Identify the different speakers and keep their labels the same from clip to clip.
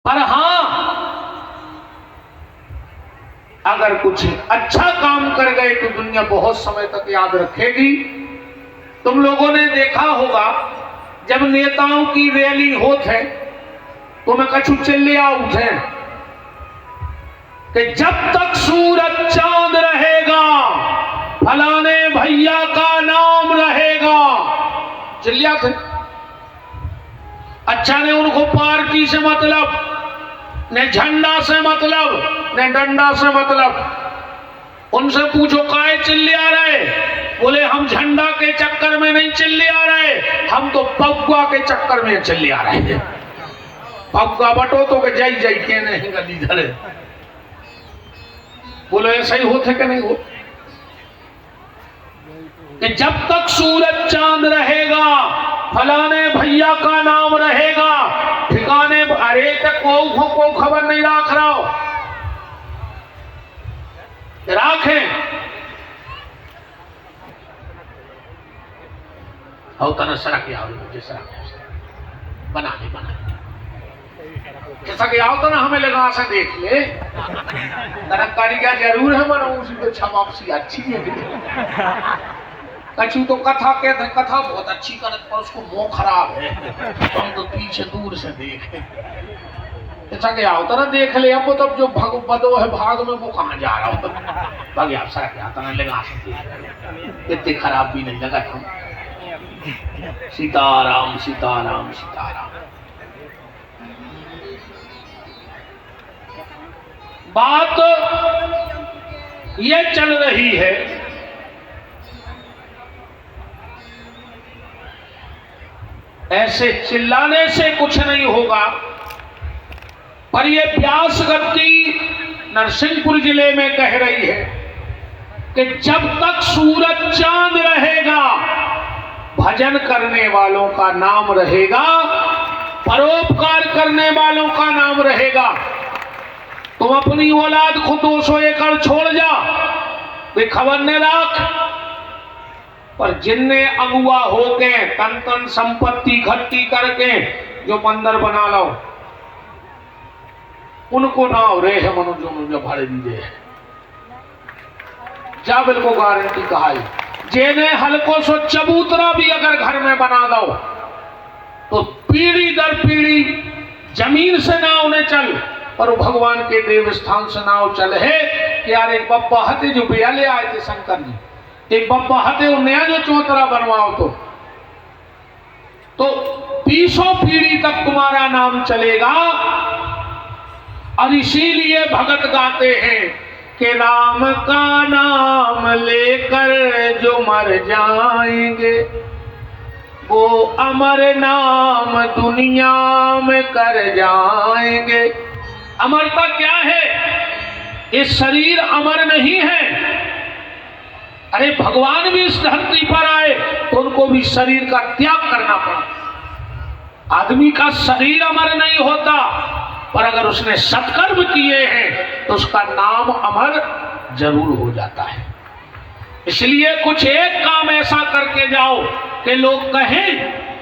Speaker 1: पर हां, अगर कुछ अच्छा काम कर गए तो दुनिया बहुत समय तक याद रखेगी। तुम लोगों ने देखा होगा जब नेताओं की रैली होते तो मैं कछु चिल्ले उठे कि जब तक सूरज चांद रहेगा फलाने भैया का नाम रहेगा, चिल्लिया थे। अच्छा ने उनको पार्टी से मतलब, न झंडा से मतलब, न डंडा से मतलब। उनसे पूछो काहे चिल्ले आ रहे, बोले हम झंडा के चक्कर में नहीं चिल्ले आ रहे, हम तो पगुआ के चक्कर में चिल्ले आ रहे हैं। पगुआ बटो तो के जाई जाई के नहीं गली धरे। बोलो ऐसा ही होते कि नहीं हो कि जब तक सूरज चांद रहेगा फलाने भैया का नाम रहेगा, ठिकाने अरे तक को खबर नहीं रख रहा हो, राखें हो तना सड़क आओ मुझे सड़क बना जैसा कि आओ तो ना हमें लगा से देख ले तरकारी का जरूर है मना उसी को छमापसी अच्छी है। कछु तो कथा कहते हैं कथा बहुत अच्छी करत पर उसको मुंह खराब है, हम तो पीछे दूर से देखे। जैसा कि आओ तो ना देख ले, अब तब जो भगवदो है भाग में वो कहाँ जा रहा हो भाग्य आप सड़क आता ना लगा से इतनी खराब भी नहीं लगा था। सीताराम सीताराम सीताराम। बात ये चल रही है ऐसे चिल्लाने से कुछ नहीं होगा, पर यह व्यास गद्दी नरसिंहपुर जिले में कह रही है कि जब तक सूरज चांद रहेगा भजन करने वालों का नाम रहेगा, परोपकार करने वालों का नाम रहेगा। तुम अपनी औलाद को 200 एकड़ छोड़ जा, वे खबर न रख, पर जिनने अगुआ होके तन तन संपत्ति इकट्ठी करके जो मंदिर बना लो उनको ना रे है मनुष्य मुझे भाड़े दीजिए जा, बिल्कुल गारंटी कहा है। जेने हल्को सो चबूतरा भी अगर घर में बना दो तो पीढ़ी दर पीढ़ी जमीन से ना उन्हें चल पर भगवान के देव स्थान से नाव चल है कि यार एक बप्पा हते जो बिया ले आए थे शंकर जी, एक बप्पा हते नया जो चौतरा बनवाओ तो 20 पीढ़ी तक तुम्हारा नाम चलेगा। और इसीलिए भगत गाते हैं कि राम का नाम लेकर जो मर जाएंगे वो अमर नाम दुनिया में कर जाएंगे। अमरता क्या है? ये शरीर अमर नहीं है। अरे भगवान भी इस धरती पर आए तो उनको भी शरीर का त्याग करना पड़ा। आदमी का शरीर अमर नहीं होता, पर अगर उसने सत्कर्म किए हैं तो उसका नाम अमर जरूर हो जाता है। इसलिए कुछ एक काम ऐसा करके जाओ कि लोग कहें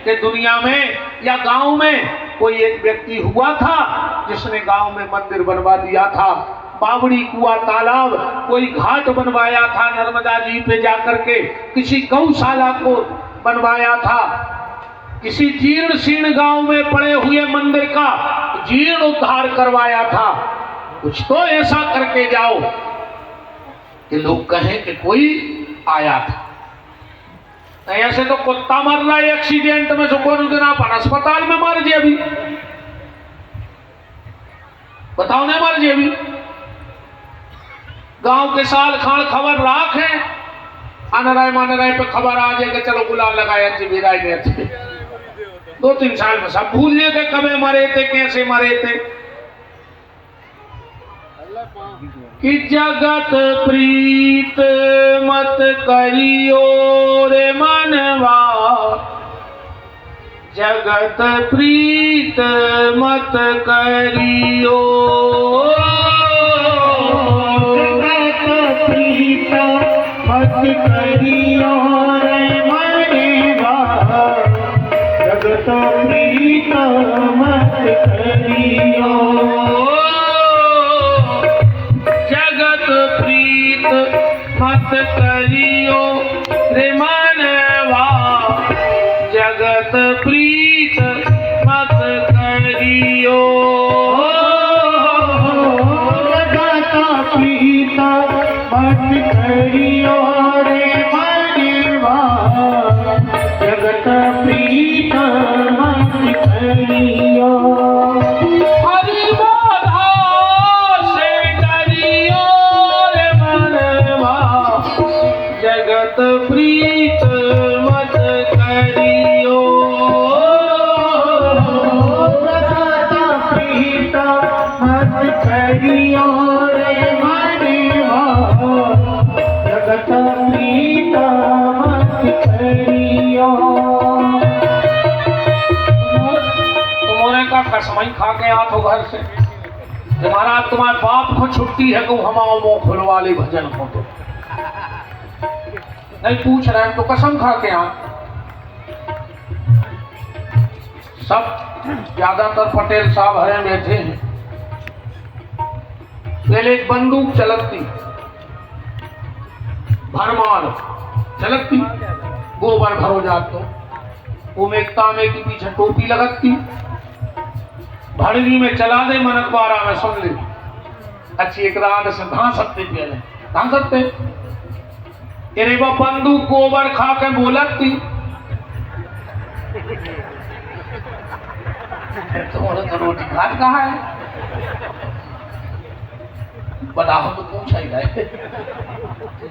Speaker 1: कि दुनिया में या गांव में कोई एक व्यक्ति हुआ था जिसने गांव में मंदिर बनवा दिया था, बावड़ी कुआं तालाब कोई घाट बनवाया था, नर्मदा जी पे जाकर के किसी गौशाला को बनवाया था, किसी जीर्ण शीर्ण गांव में पड़े हुए मंदिर का जीर्ण उद्धार करवाया था। कुछ तो ऐसा करके जाओ कि लोग कहें कि कोई आया था। ऐसे तो कुत्ता मर रहा है एक्सीडेंट में, जो कौन दिन आप अस्पताल में मर जे अभी बताओ नहीं मर जे अभी। गांव के साल खान खबर राख है, अनराय मानराय पे खबर आ जाए कि चलो गुलाल लगाया विराय ने 2-3 साल में सब भूल गए कब मरे थे, कैसे मरे थे। कि जगत प्रीत मत करियो रे मनवा, जगत प्रीत मत करियो, जगत प्रीत मत करियो रे मनवा, जगत प्रीत मत करियो।
Speaker 2: मत करियो रे मनवा, जगत प्रीत मत करियो।
Speaker 1: हरि बाधा से डरियो रे मनवा, जगत प्रीत मत करियो।
Speaker 2: जगत प्रीत मत करियो रे मनवा, जगत प्रीत मत करियो।
Speaker 1: तुमने का कसमई खा के आ तो घर से तुम्हारा तुम्हारे बाप को छुट्टी है तो हम आओ मुंह खुलवा ले भजन को तो नहीं पूछ रहे हैं तो कसम खा के आ। सब ज्यादातर पटेल साहब हरे बैठे हैं। पहले एक बंदूक चलती भरमार चलती गोबर भरो जातो वो में एक तांबे की पीछे टोपी लगती भड़गी में चला दे मन अखबारा में सुन ले अच्छी एक रात से धां सकते पहले धां सकते तेरे वो बंदूक गोबर खा के बोलती तुम्हारे तो रोटी खाट कहाँ है बताओ तो पूछा ही गए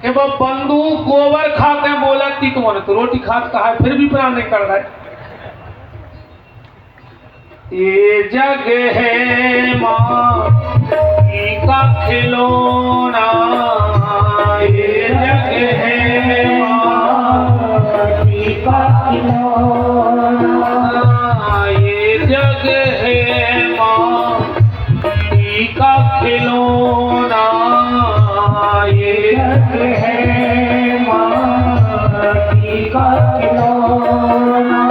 Speaker 1: कि वो बंदूक गोबर खा के बोलती तुम्हारे तो रोटी खाट कहाँ है फिर भी प्राण नहीं कर रहा है। ये जग है माँ का खिलौना, ये जग है माँ
Speaker 2: का खिलौना,
Speaker 1: ये जग है माँ का खिलौना, ये
Speaker 2: जग है माँ का खिलौना।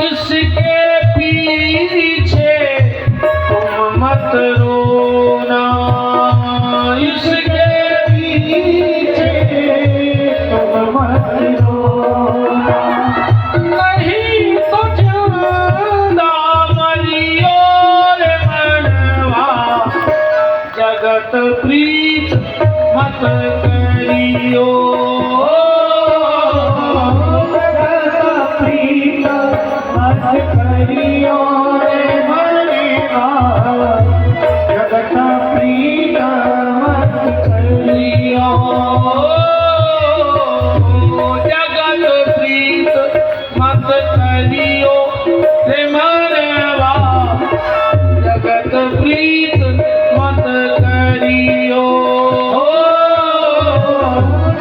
Speaker 1: इसके पीछे तुम मत रोना, इसके पीछे
Speaker 2: तुम मत रोना,
Speaker 1: नहीं तो जिंदा मरियो रे मनवा, जगत प्रीत मत करियो।
Speaker 2: जगत प्रीत मत करियो रे मनवा, जगत प्रीत मत करियो।
Speaker 1: जगत प्रीत मत करियो रे मनवा, जगत प्रीत मत करियो।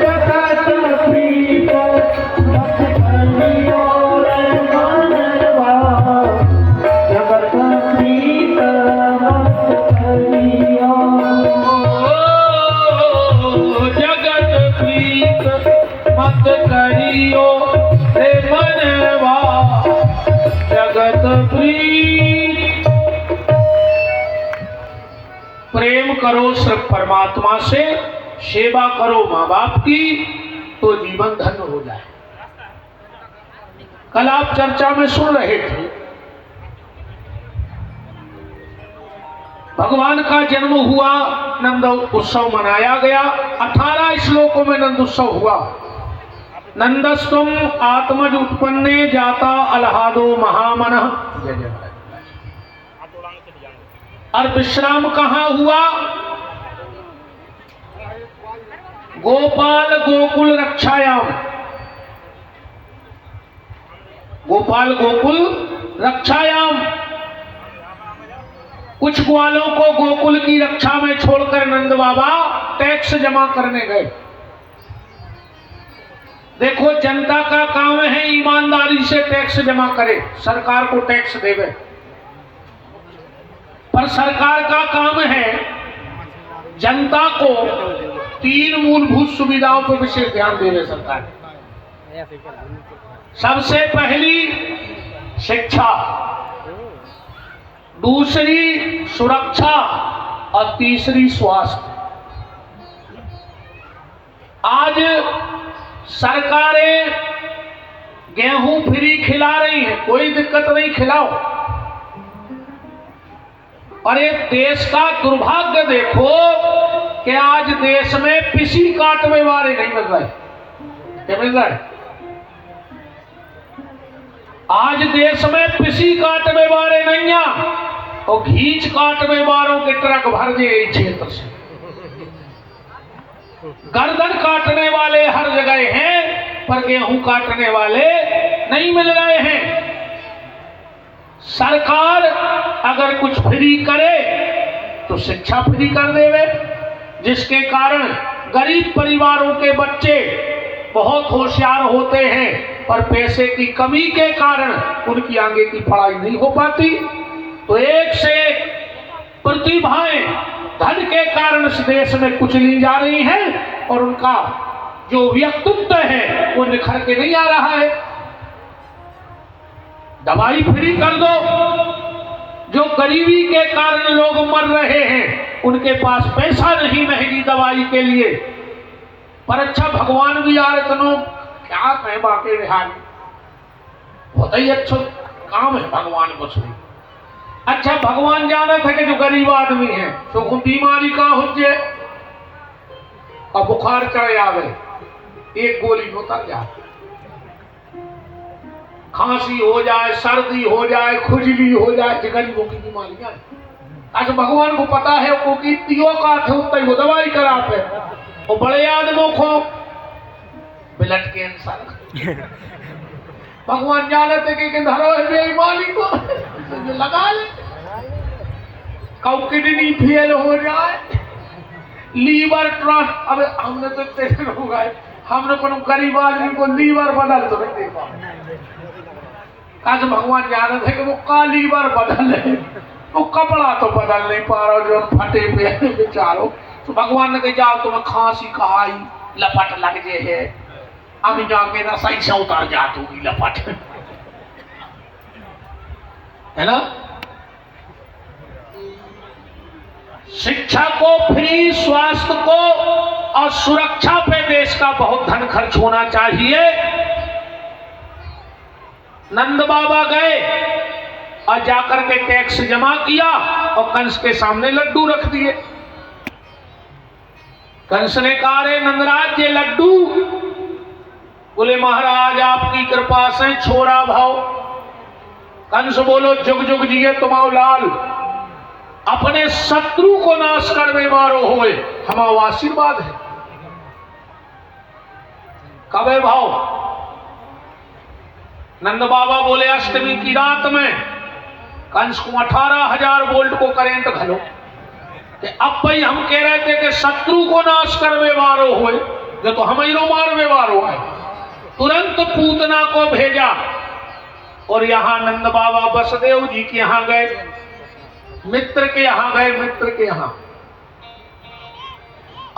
Speaker 2: जगत प्रीत मत करियो रे मनवा, जगत प्रीत मत करियो।
Speaker 1: जगत प्रीत मत करियो रे मनवा, जगत प्रीत। प्रेम करो सिर्फ परमात्मा से, सेवा करो माँ बाप की तो जीवन धन्य हो जाए। कल आप चर्चा में सुन रहे थे भगवान का जन्म हुआ, नंद उत्सव मनाया गया। 18 श्लोकों में नंद उत्सव हुआ। नंदस्तुम आत्मज उत्पन्ने जाता अलहादो महामनः, जय जय महाराज। और विश्राम कहाँ हुआ? गोपाल गोकुल रक्षायाम, गोपाल गोकुल रक्षायाम। कुछ ग्वालों को गोकुल की रक्षा में छोड़कर नंद बाबा टैक्स जमा करने गए। देखो जनता का काम है ईमानदारी से टैक्स जमा करे, सरकार को टैक्स देवे, पर सरकार का काम है जनता को 3 मूलभूत सुविधाओं पर विशेष ध्यान देवे सरकार। सबसे पहली शिक्षा, दूसरी सुरक्षा और तीसरी स्वास्थ्य। आज सरकारें गेहूं फ्री खिला रही हैं, कोई दिक्कत नहीं, खिलाओ। और एक देश का दुर्भाग्य देखो, कि आज देश में पिसी काटने वाले नहीं मिल रहे। क्या मिल रहा है? आज देश में पिसी काटने वाले नहीं है और घींच काटने वालों के ट्रक भर दिए इस क्षेत्र से। गर्दन काटने वाले हर जगह हैं, पर गेहूं काटने वाले नहीं मिल रहे हैं। सरकार अगर कुछ फ्री करे तो शिक्षा फ्री कर देवे, जिसके कारण गरीब परिवारों के बच्चे बहुत होशियार होते हैं, पर पैसे की कमी के कारण उनकी आगे की पढ़ाई नहीं हो पाती। तो एक से एक प्रतिभाएं धन के कारण इस देश में कुचली जा रही हैं और उनका जो व्यक्तित्व है वो निखर के नहीं आ रहा है। दवाई फ्री कर दो, जो गरीबी के कारण लोग मर रहे हैं उनके पास पैसा नहीं महंगी दवाई के लिए। पर अच्छा भगवान भी यार इतनो क्या कहें बाकी रिहाई बहुत ही अच्छा काम है भगवान को सुनी। अच्छा भगवान जाना था कि जो गरीब आदमी है तो बीमारी का हो जाए और बुखार चढ़ आवे, एक गोली में उतर जाए, खांसी हो जाए, सर्दी हो जाए, खुजली हो जाए, गरीबों की बीमारियां। अच्छा भगवान को पता है वो कि तियो का थे उतना वो दवाई कराते और बड़े आदमों को ब्लड कैंसर भगवान जानते कि धरो है बेईमानी को लगा ले, कब किडनी फेल हो जाए, लीवर ट्रांस। अब हमने तो तेरे हो गए, हमने को गरीब आदमी को लीवर बदल तो नहीं देखा। आज भगवान जानते है कि वो का लीवर बदल है, वो कपड़ा तो बदल नहीं पा रहा जो फटे पे बेचारो। तो भगवान ने कहा जाओ तुम्हें खांसी कहाई लपट लग जे है, अभी जाके ना सही से उतर जा तू लपट, है ना। शिक्षा को फ्री, स्वास्थ्य को और सुरक्षा पे देश का बहुत धन खर्च होना चाहिए। नंद बाबा गए और जाकर के टैक्स जमा किया और कंस के सामने लड्डू रख दिए। कंस ने कहा रे नंदराज ये लड्डू, बोले महाराज आपकी कृपा से छोड़ा भाव। कंस बोलो जुग जुग जिए तुम्हाओ लाल, अपने शत्रु को नाश करने वालो होए हमारा आशीर्वाद है। कबे भाव? नंद बाबा बोले अष्टमी की रात में कंस को 18,000 वोल्ट को करंट घलो कि अब भाई हम कह रहे थे कि शत्रु को नाश करने वालो होए, जो तो हम ही मारने वालो है। तुरंत पूतना को भेजा और यहां नंद बाबा बसदेव जी के यहां गए, मित्र के यहां गए, मित्र के यहां।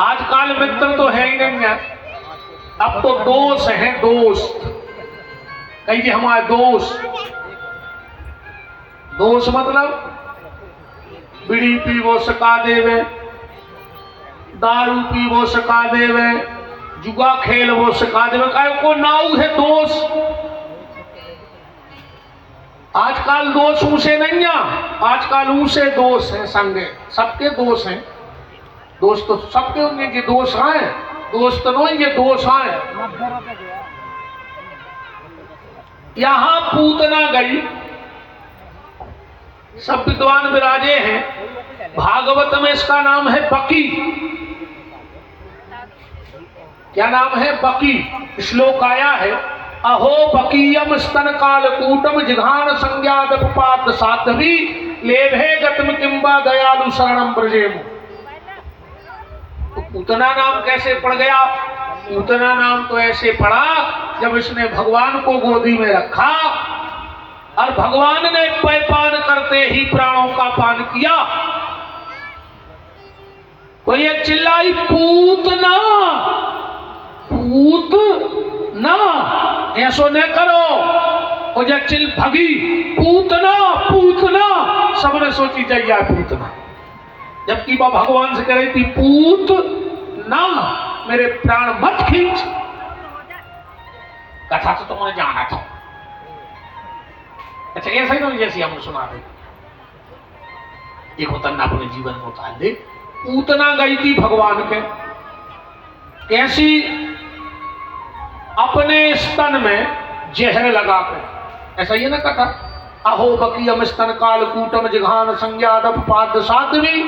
Speaker 1: आजकल मित्र तो है ही नहीं है, अब तो दोस्त हैं, दोस्त। कहिए हमारे दोस्त, दोस्त मतलब बीड़ी पीवो सका देवे, दारू पीवो सका देवे, जुआ खेल वो सिखा देवे, काहे को नाउ है दोस्त। आजकल दोस्त उसे नहीं है, आजकल उसे दोस्त है, संगे सबके दोस्त हैं। दोस्त तो सबके होंगे, ये दोस्त हैं, दोस्त नहीं ये दोस्त हैं। यहां पूतना गई, सब विद्वान विराजे हैं। भागवत में इसका नाम है बकी। क्या नाम है? बकी। श्लोक आया है अहो बकीयम स्तन काल कूटम जिघान संज्ञात पात साध्वी लेभे गतम किंबा दयालु शरणम ब्रजेमु। तो पूतना नाम कैसे पड़ गया? पूतना नाम तो ऐसे पड़ा जब इसने भगवान को गोदी में रखा और भगवान ने पान करते ही प्राणों का पान किया तो ये चिल्लाई पूतना, पूत ना, ऐसो न करो। और जब चिल भगी पूतना पूतना, सबने सोची जाइए पूतना, जबकि वह भगवान से कह रही थी पूत ना, मेरे प्राण मत खींच। कथा तो तुमने जाना था। अच्छा ऐसा ही ना जैसे हम सुना रहे, एक होता अपने जीवन में उतार दे पूतना गई थी भगवान के, कैसी? अपने स्तन में जहर लगा कर, ऐसा ही है ना कथा, अहो बकीयम स्तन काल कूटम जिघान संज्ञादप पाद साध्वी।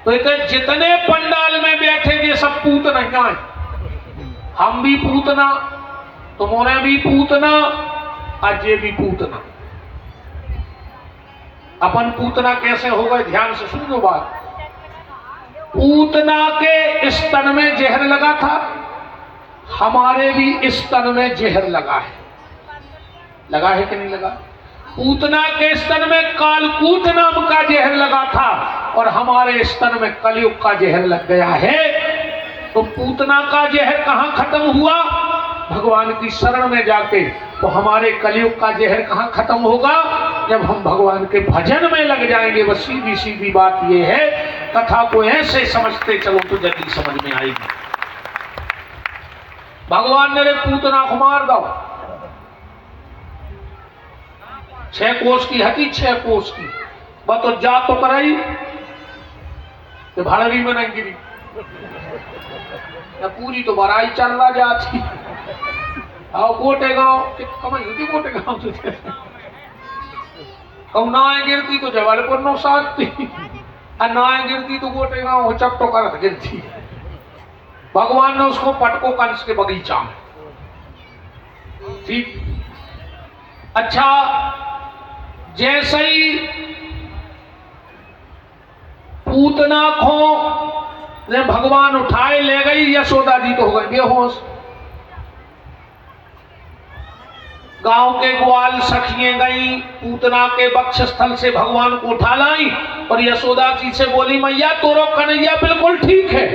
Speaker 1: तो इतने जितने पंडाल में बैठे ये सब पूतना हैं, हम भी पूतना, तुम्हारे भी पूतना, आज ये भी पूतना। अपन पूतना कैसे हो गए, ध्यान से सुनो बात। पूतना के स्तन में जहर लगा था, हमारे भी स्तन में जहर लगा है कि नहीं लगा? पूतना के स्तन में कालकूट नाम का जहर लगा था और हमारे स्तन में कलयुग का जहर लग गया है। तो पूतना का जहर कहां खत्म हुआ? भगवान की शरण में जाके। तो हमारे कलयुग का जहर कहां खत्म होगा? जब हम भगवान के भजन में लग जाएंगे। बस सीधी सीधी बात यह है, कथा को ऐसे समझते चलो तो जल्दी समझ में आएगी। भगवान ने पूतना को मार दो, 6 कोस की हती, 6 कोस की, बस तो जा तो कराई तो भाड़वी में नहीं गिरी, पूरी तो बराई चल रहा जाती। आओ गोटे गांव कमाई होती, गोटे गांव तुझे कब ना गिरती तो जबलपुर नो साथ थी, ना गिरती तो गोटे गांव चपटो कर गिरती। भगवान ने उसको पटको कंस के बगीचा में, ठीक। अच्छा, जैसे ही पूतना को ने भगवान उठाए ले गई, यशोदा जी तो हो गई बेहोश। गांव के ग्वाल सखियां गई, पूतना के वक्षस्थल से भगवान को उठा लाई और यशोदा जी से बोली, मैया तोरो कन्हैया बिल्कुल ठीक है।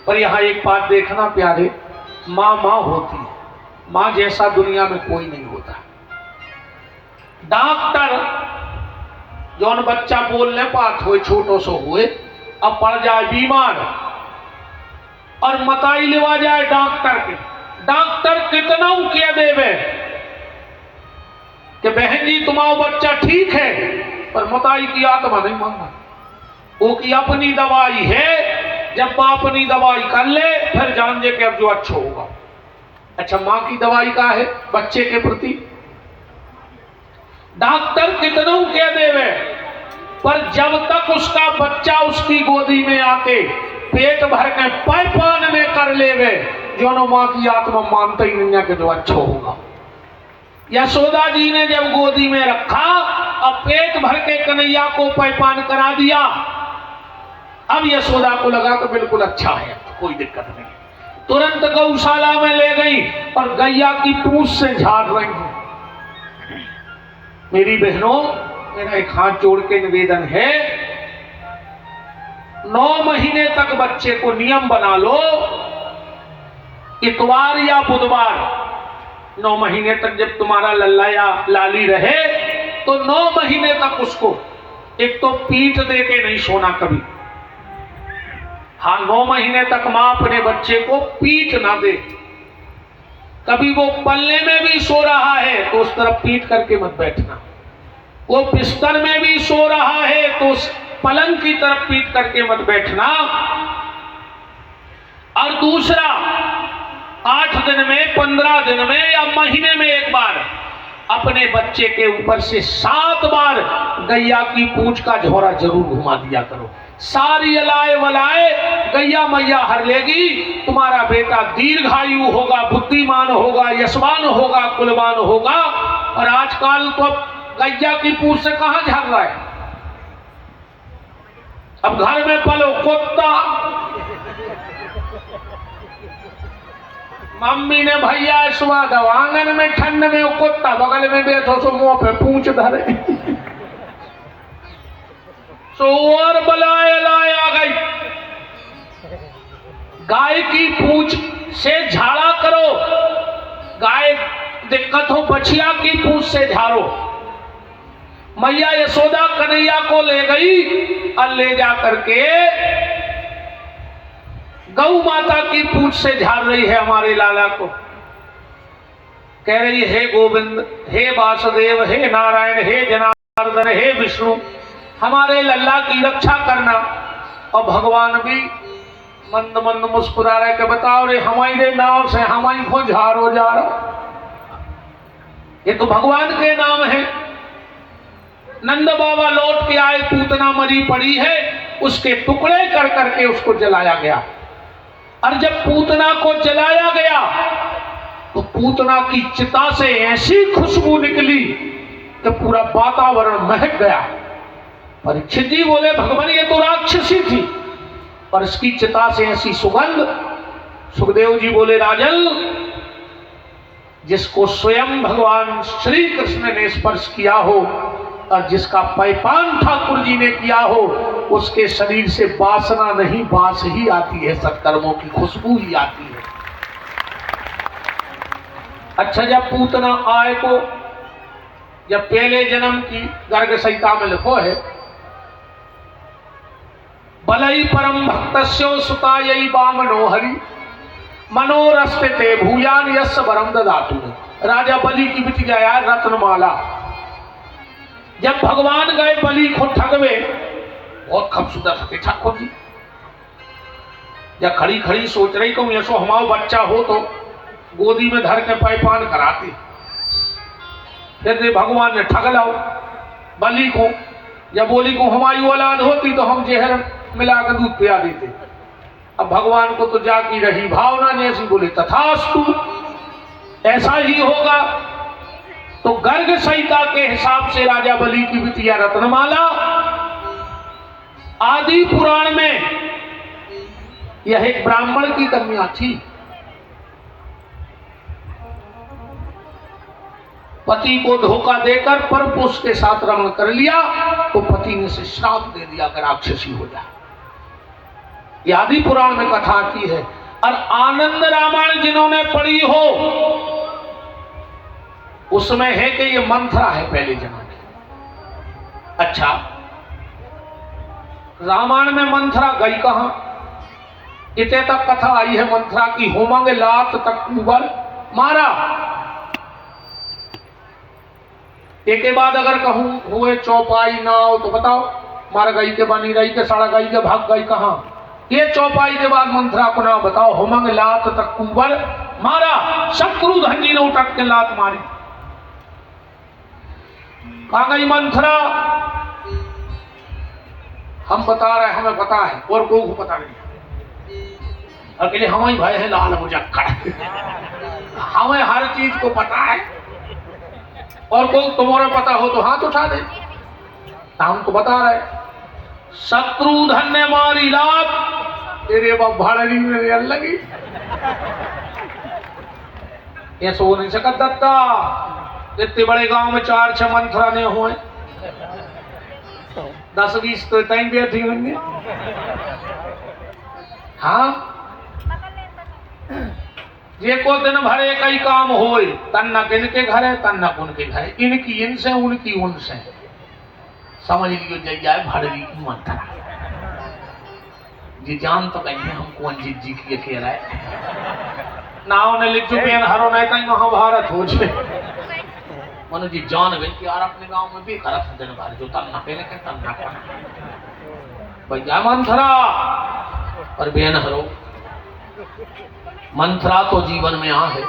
Speaker 1: पर यहां एक बात देखना प्यारे, मां मां होती है, मां जैसा दुनिया में कोई नहीं होता। डॉक्टर जौन बच्चा बोलने पात हो, छोटो सो हुए, अब पड़ जाए बीमार और मताई लेवा जाए डॉक्टर के, डॉक्टर कितना कह देवे कि बहन जी तुम्हारा बच्चा ठीक है, पर मताई की आत्मा नहीं मांगना। वो की अपनी दवाई है, जब मां अपनी दवाई कर ले फिर जान जे कि अब जो अच्छा होगा। अच्छा, मां की दवाई का है बच्चे के प्रति, डॉक्टर कितना कह देवे, पर जब तक उसका बच्चा उसकी गोदी में आके पेट भर के पैपान में कर लेवे, जो मां की आत्मा मानता ही नहीं है कि जो अच्छा होगा। यशोदा जी ने जब गोदी में रखा, अब पेट भर के कन्हैया को पैपान करा दिया। अब यशोदा को लगा तो बिल्कुल अच्छा है, कोई दिक्कत नहीं। तुरंत गौशाला में ले गई और गैया की पूंछ से झाड़ रही है। मेरी बहनों, मेरा एक हाथ जोड़ के निवेदन है, 9 महीने तक बच्चे को नियम बना लो, इतवार या बुधवार 9 महीने तक जब तुम्हारा लल्ला या लाली रहे तो 9 महीने तक उसको एक तो पीठ दे के नहीं सोना कभी। हाँ, 9 महीने तक मां अपने बच्चे को पीठ ना दे। कभी वो पल्ले में भी सो रहा है तो उस तरफ पीठ करके मत बैठना, वो बिस्तर में भी सो रहा है तो उस पलंग की तरफ पीठ करके मत बैठना। और दूसरा, 8 दिन में, 15 दिन में या महीने में एक बार अपने बच्चे के ऊपर से 7 बार गैया की पूंछ का झोरा जरूर घुमा दिया करो। सारी अलाए वलाए गैया मैया हर लेगी, तुम्हारा बेटा दीर्घायु होगा, बुद्धिमान होगा, यशवान होगा, कुलवान होगा। और आजकल तो गैया की पूंछ से कहां झड़ रहा है, अब घर में पलो कुत्ता। मम्मी ने भैया सुबह दो, आंगन में ठंड में वो कुत्ता बगल में बैठो सो मुंह पे पूंछ धरे। और बलाए लाए आ गई। गाय की पूंछ से झाड़ा करो, गाय दिक्कत हो बछिया की पूंछ से झाड़ो। मैया यशोदा कन्हैया को ले गई और ले जा करके गौ माता की पूंछ से झाड़ रही है हमारे लाला को। कह रही है, हे गोविंद, हे वासुदेव, हे नारायण, हे जनार्दन, हे विष्णु, हमारे लल्ला की रक्षा करना। और भगवान भी मंद मंद मुस्कुरा रहे के बताओ रे हमारे नाव से हमारी को झारो जा रहा, ये तो भगवान के नाम है। नंद बाबा लौट के आए, पूतना मरी पड़ी है, उसके टुकड़े कर करके उसको जलाया गया। और जब पूतना को जलाया गया तो पूतना की चिता से ऐसी खुशबू निकली कि पूरा वातावरण महक गया। परीक्षित जी बोले भगवान ये तो राक्षसी थी और इसकी चिता से ऐसी सुगंध। सुखदेव जी बोले राजन, जिसको स्वयं भगवान श्री कृष्ण ने स्पर्श किया हो और जिसका पैपान ठाकुर जी ने किया हो, उसके शरीर से वासना नहीं, बास ही आती है, सत्कर्मों की खुशबू ही आती है। अच्छा, जब पूतना आए को, जब पहले जन्म की गर्ग संहिता में लिखो है, बलई परम भक्तस्यो सुतायै वामनो हरि मनोरस्ते भूयान यस्य वरम ददातु। राजा बलि की बिटिया यार रत्नमाला, जब भगवान गए बलि को ठगवे, बहुत खूबसूरत थे ठाकुर जी। जब खड़ी खड़ी सोच रही कहूं यशो हमारा बच्चा हो तो गोदी में धर के पैपान कराते, फिर भगवान ने ठग लाओ बलि को। जब बोली को हमारी औलाद होती तो हम जहर मिलाकर दूध पिया देते। अब भगवान को तो जागी रही भावना ने ऐसी बोले तथास्तु, ऐसा ही होगा। तो गर्ग संहिता के हिसाब से राजा बलि की बिटिया रत्नमाला, आदि पुराण में यह एक ब्राह्मण की कन्या थी। पति को धोखा देकर परपुरुष के साथ रमण कर लिया तो पति ने से श्राप दे दिया कि राक्षसी हो जाए। यह आदि पुराण में कथा आती है। और आनंद रामायण जिन्होंने पढ़ी हो उसमें है कि ये मंथरा है पहले जन्म की। अच्छा, रामायण में मंथरा गई कहां? इतने तक कथा आई है मंथरा की, होमंग लात तक कुबर मारा। एक के बाद अगर कहूं हुए चौपाई नाव तो बताओ, मार गई के बनी रही के सड़ा गई के भाग गई कहां? ये चौपाई के बाद मंथरा को नाम बताओ। होमंग लात तक कुबर मारा, शत्रुधन जी ने उठक के लात मारी। कहां गई मंथरा? हम बता रहे, हमें पता है और कोई को पता नहीं। अकेले हमारी भाई है लाल मुजक्कर, हमें हर चीज को पता है। और कोई तुम्हारा पता हो तो हाथ उठा दे। हम तो बता रहे, शत्रुधन ने मारी लात, तेरे भाड़ी में लगी। ये सो नहीं सकता दत्ता, इतने बड़े गांव में 4-6 मंथरा ने हुए, 10-20 तो तय बैठी होंगे। हाँ, ये को दिन भरे कई काम होए, तन्नक इनके घर है, तन्नक उनके घर है, इनकी इनसे उनकी उनसे। समझ लियो जाए भड़वी की मंथरा जी। जान तो कहीं हमको अंजित जी की कह रहा है नाव ने लिख चुके हैं, हरो नहीं कहीं महाभारत हो जाए। मनु जी जान गए कि यार अपने गांव में भी खराब दिन भर जो तन्नक इनके तन्नक भैया मंथरा। और बेन हरो, मंथरा तो जीवन में आ है,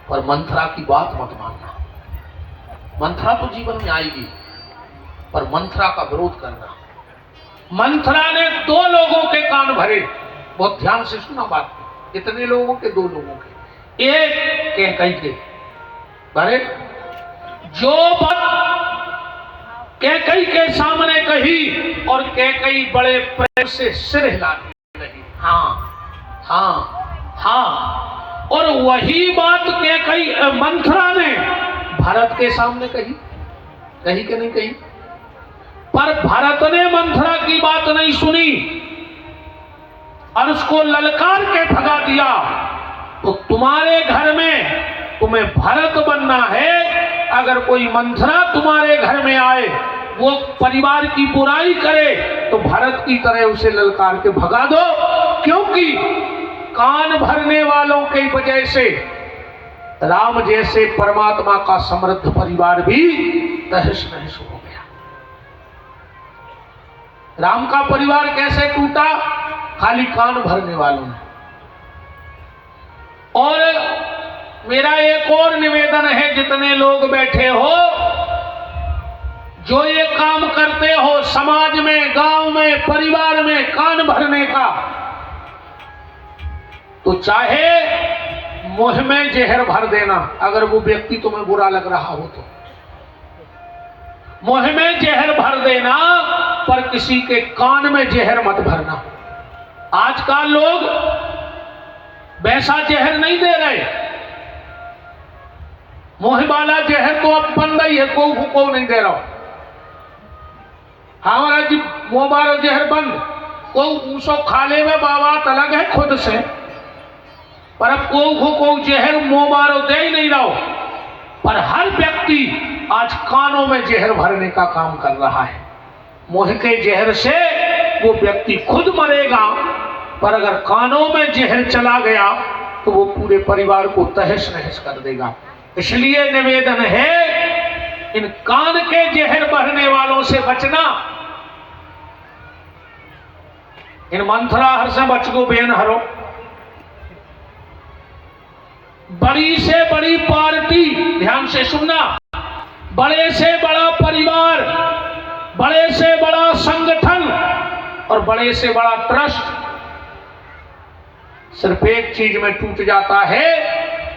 Speaker 1: पर मंथरा की बात मत मानना। मंथरा तो जीवन में आएगी, पर मंथरा का विरोध करना। मंथरा ने 2 लोगों के कान भरे, बहुत ध्यान से सुना बात। कितने लोगों के? 2 लोगों के। एक कैकई के भरे, जो बात कैकई के सामने कही और कैकई बड़े प्रेम से सिर हिलाने लगी, हाँ हाँ हाँ। और वही बात कैकई मंथरा ने भरत के सामने कही, कही कि नहीं कही? पर भरत ने मंथरा की बात नहीं सुनी और उसको ललकार के भगा दिया। तो तुम्हारे घर में तुम्हें भरत बनना है। अगर कोई मंथरा तुम्हारे घर में आए, वो परिवार की बुराई करे, तो भरत की तरह उसे ललकार के भगा दो। क्योंकि कान भरने वालों की वजह से राम जैसे परमात्मा का समृद्ध परिवार भी तहस नहस हो गया। राम का परिवार कैसे टूटा? खाली कान भरने वालों ने। और मेरा एक और निवेदन है, जितने लोग बैठे हो, जो ये काम करते हो समाज में, गांव में, परिवार में कान भरने का, तो चाहे मुंह में जहर भर देना, अगर वो व्यक्ति तुम्हें बुरा लग रहा हो तो मुंह में जहर भर देना, पर किसी के कान में जहर मत भरना। आजकल लोग वैसा जहर नहीं दे रहे, मुंह वाला जहर तो अब बंद ही है, को नहीं दे रहा। हमारा जी मुंह वाला जहर बंद, को उसो खाले में बात अलग है खुद से, पर अब को जहर मुंह मारो दे ही नहीं रहो। पर हर व्यक्ति आज कानों में जहर भरने का काम कर रहा है। मुंह के जहर से वो व्यक्ति खुद मरेगा, पर अगर कानों में जहर चला गया तो वो पूरे परिवार को तहस नहस कर देगा। इसलिए निवेदन है, इन कान के जहर बहने वालों से बचना। इन मंथरा हर से बच को बेन हरो। बड़ी से बड़ी पार्टी, ध्यान से सुनना, बड़े से बड़ा परिवार, बड़े से बड़ा संगठन और बड़े से बड़ा ट्रस्ट सिर्फ एक चीज में टूट जाता है,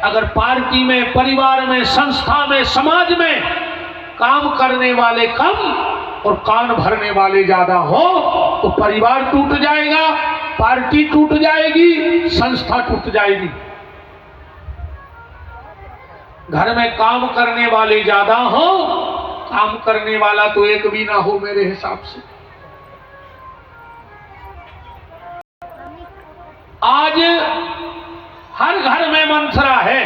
Speaker 1: अगर पार्टी में, परिवार में, संस्था में, समाज में काम करने वाले कम और कान भरने वाले ज्यादा हो तो परिवार टूट जाएगा, पार्टी टूट जाएगी, संस्था टूट जाएगी। घर में काम करने वाले ज्यादा हो, काम करने वाला तो एक भी ना हो मेरे हिसाब से। आज हर घर में मंथरा है।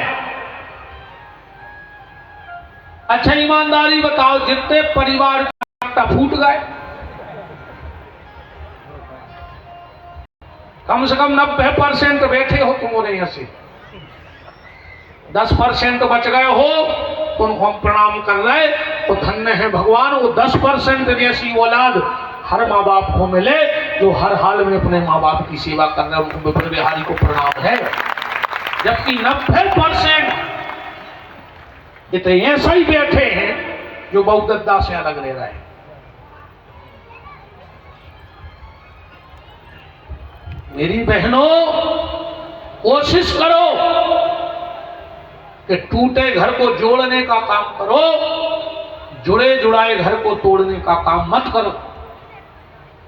Speaker 1: अच्छा ईमानदारी बताओ, जितने परिवार का फूट गए, कम से कम 90% बैठे हो तुम नहीं हंसी, 10% बच गए हो तो उनको हम प्रणाम कर रहे, तो धन्य है भगवान। वो 10% जैसी औलाद हर माँ बाप को मिले जो हर हाल में अपने माँ बाप की सेवा कर रहे हैं, उनको विपिन बिहारी को प्रणाम है। जबकि 90% इतने ऐसा ही बैठे हैं जो बहुदत्ता से अलग ले रहे हैं। मेरी बहनों, कोशिश करो कि टूटे घर को जोड़ने का काम करो, जुड़े जुड़ाए घर को तोड़ने का काम मत करो।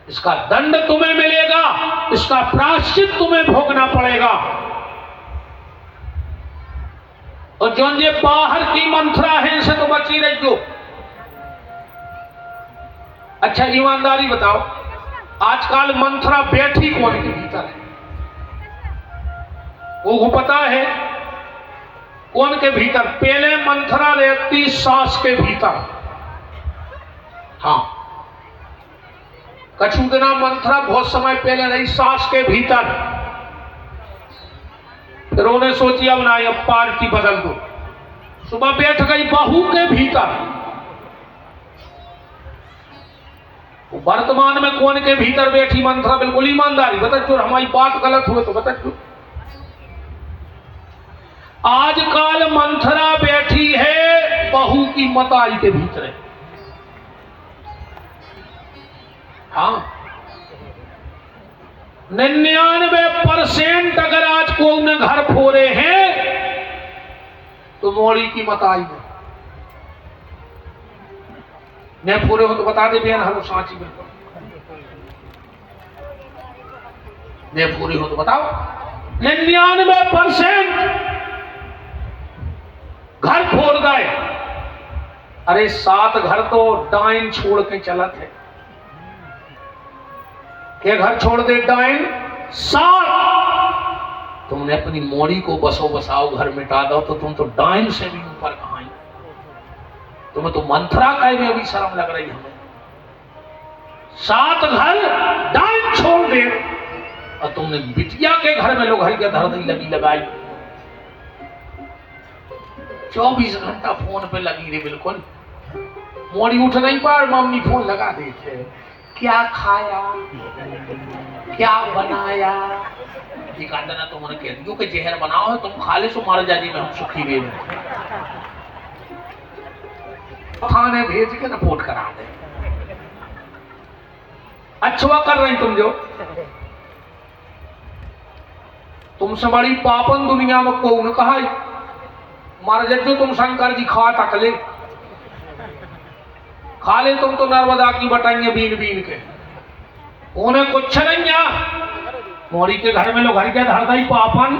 Speaker 1: इसका दंड तुम्हें मिलेगा, इसका प्रायश्चित तुम्हें भोगना पड़ेगा। और जो ये बाहर की मंथरा है इनसे तो बची रहियो। अच्छा ईमानदारी बताओ, आजकल मंथरा बैठी कौन के भीतर है? वो पता है कौन के भीतर? पहले मंथरा रहती सास के भीतर। हाँ, कछु दिना मंथरा बहुत समय पहले रही सास के भीतर, फिर उन्हें सोची अब ना अब पार्टी बदल दो, सुबह बैठ गई बहू के भीतर। वर्तमान में कौन के भीतर बैठी मंथरा? बिल्कुल ईमानदारी बता, जो हमारी बात गलत हुए तो बता। आजकल मंथरा बैठी है बहू की मताई के भीतर। हाँ, 99% अगर आज को उन्हें घर फोड़े हैं तो मोड़ी की मताई में नहीं फोड़े हो तो बता दे बेन हरो सांची बिल्कुल नहीं फोड़े हो तो बताओ। 99% घर फोड़ गए। अरे 7 घर तो डाइन छोड़ के चला थे। क्या घर छोड़ दे डाइन? 7। तुमने अपनी मोड़ी को बसो बसाओ घर मिटा दो तो तुम तो डाइन से भी ऊपर कहां आई। तुम्हें तो मंथरा का में अभी शर्म लग रही हमें। 7 घर डाइन छोड़ दे और तुमने बिटिया के घर में लोग हर के धरती लगी लगाई। 24 घंटा फोन पे लगी रही। बिल्कुल मोड़ी उठ नहीं पार, मम्मी फोन लगा देते क्या खाया, क्या बनाया। एक आदमी ने तुमने कह दियो कि जहर बनाओ है, तुम खा ले सो मार जानी में हम सुखी भी थाने भेज के रिपोर्ट करा दे। अच्छा कर रही तुम जो, तुमसे बड़ी पापन दुनिया में कौन कहा मार जो तुम शंकर जी खा तक ले, खा ले तुम तो नर्मदा की बटाइए बीन बीन के, उन्हें कुछ नहीं। मोरी के घर में लोग घर के धरदा ही पापन